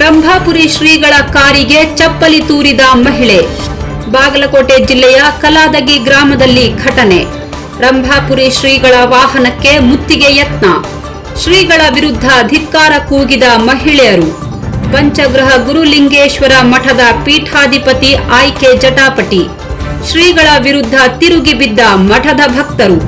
ರಂಭಾಪುರಿ ಶ್ರೀಗಳ ಕಾರಿಗೆ ಚಪ್ಪಲಿ ತೂರಿದ ಮಹಿಳೆ. ಬಾಗಲಕೋಟೆ ಜಿಲ್ಲೆಯ ಕಲಾದಗಿ ಗ್ರಾಮದಲ್ಲಿ ಘಟನೆ. ರಂಭಾಪುರಿ ಶ್ರೀಗಳ ವಾಹನಕ್ಕೆ ಮುತ್ತಿಗೆ ಯತ್ನ. ಶ್ರೀಗಳ ವಿರುದ್ಧ ಧಿಕ್ಕಾರ ಕೂಗಿದ ಮಹಿಳೆಯರು. ಪಂಚಗ್ರಹ ಗುರುಲಿಂಗೇಶ್ವರ ಮಠದ ಪೀಠಾಧಿಪತಿ ಆಯ್ಕೆ ಜಟಾಪಟಿ. ಶ್ರೀಗಳ ವಿರುದ್ಧ ತಿರುಗಿ ಬಿದ್ದ ಮಠದ ಭಕ್ತರು.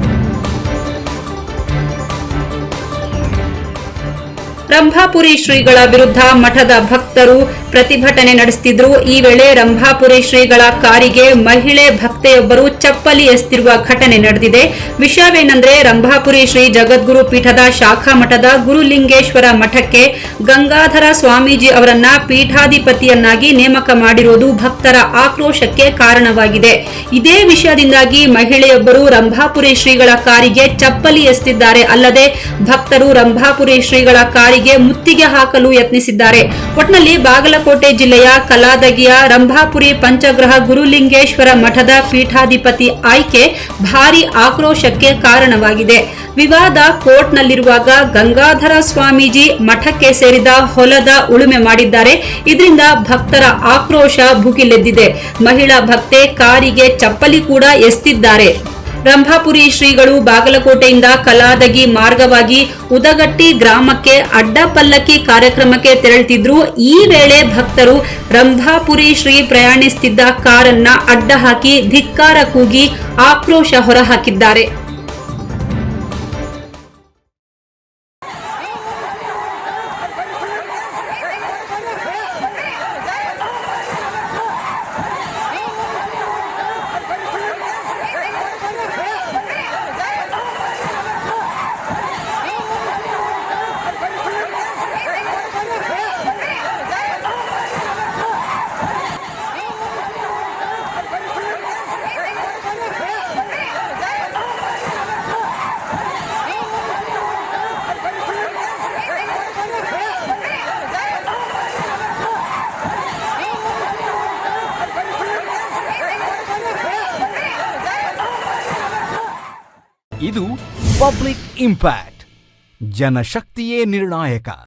ರಂಭಾಪುರಿ ಶ್ರೀಗಳ ವಿರುದ್ಧ ಮಠದ ಭಕ್ತರು ಪ್ರತಿಭಟನೆ ನಡೆಸುತ್ತಿದ್ದರು. ಈ ವೇಳೆ ರಂಭಾಪುರಿ ಶ್ರೀಗಳ ಕಾರಿಗೆ ಮಹಿಳೆ ಭಕ್ತೆಯೊಬ್ಬರು ಚಪ್ಪಲಿ ಎಸೆದಿರುವ ಘಟನೆ ನಡೆದಿದೆ. ವಿಷಯವೇನೆಂದರೆ, ರಂಭಾಪುರಿ ಶ್ರೀ ಜಗದ್ಗುರು ಪೀಠದ ಶಾಖಾ ಮಠದ ಗುರುಲಿಂಗೇಶ್ವರ ಮಠಕ್ಕೆ ಗಂಗಾಧರ ಸ್ವಾಮೀಜಿ ಅವರನ್ನ ಪೀಠಾಧಿಪತಿಯನ್ನಾಗಿ ನೇಮಕ ಮಾಡಿರುವುದು ಭಕ್ತರ ಆಕ್ರೋಶಕ್ಕೆ ಕಾರಣವಾಗಿದೆ. ಇದೇ ವಿಷಯದಿಂದಾಗಿ ಮಹಿಳೆಯೊಬ್ಬರು ರಂಭಾಪುರಿ ಶ್ರೀಗಳ ಕಾರಿಗೆ ಚಪ್ಪಲಿ ಎಸೆದಿದ್ದಾರೆ. ಅಲ್ಲದೆ ಭಕ್ತರು ರಂಭಾಪುರಿ ಶ್ರೀಗಳ ಕಾರಿಗೆ ಮುತ್ತಿಗೆ ಹಾಕಲು ಯತ್ನಿಸಿದ್ದಾರೆ. ಒಟ್ನಲ್ಲಿ ಬಾಗಲಕೋಟೆ ಜಿಲ್ಲೆಯ ಕಲಾದಗಿಯ ರಂಭಾಪುರಿ ಪಂಚಗ್ರಹ ಗುರುಲಿಂಗೇಶ್ವರ ಮಠದ ಪೀಠಾಧಿಪತಿ ಆಯ್ಕೆ ಭಾರೀ ಆಕ್ರೋಶಕ್ಕೆ ಕಾರಣವಾಗಿದೆ. ವಿವಾದ ಕೋರ್ಟ್ನಲ್ಲಿರುವಾಗ ಗಂಗಾಧರ ಸ್ವಾಮೀಜಿ ಮಠಕ್ಕೆ ಸೇರಿದ ಹೊಲದ ಉಳುಮೆ ಮಾಡಿದ್ದಾರೆ. ಇದರಿಂದ ಭಕ್ತರ ಆಕ್ರೋಶ ಭುಗಿಲೆದ್ದಿದೆ. ಮಹಿಳಾ ಭಕ್ತೆ ಕಾರಿಗೆ ಚಪ್ಪಲಿ ಕೂಡ ಎಸೆದಿದ್ದಾರೆ. ರಂಭಾಪುರಿ ಶ್ರೀಗಳು ಬಾಗಲಕೋಟೆಯಿಂದ ಕಲಾದಗಿ ಮಾರ್ಗವಾಗಿ ಉದಗಟ್ಟಿ ಗ್ರಾಮಕ್ಕೆ ಅಡ್ಡಪಲ್ಲಕ್ಕಿ ಕಾರ್ಯಕ್ರಮಕ್ಕೆ ತೆರಳುತ್ತಿದ್ರು. ಈ ವೇಳೆ ಭಕ್ತರು ರಂಭಾಪುರಿ ಶ್ರೀ ಪ್ರಯಾಣಿಸುತ್ತಿದ್ದ ಕಾರನ್ನ ಅಡ್ಡ ಹಾಕಿ ಧಿಕ್ಕಾರ ಕೂಗಿ ಆಕ್ರೋಶ ಹೊರಹಾಕಿದ್ದಾರೆ. ಇದು ಪಬ್ಲಿಕ್ ಇಂಪ್ಯಾಕ್ಟ್. ಜನಶಕ್ತಿಯೇ ನಿರ್ಣಾಯಕ.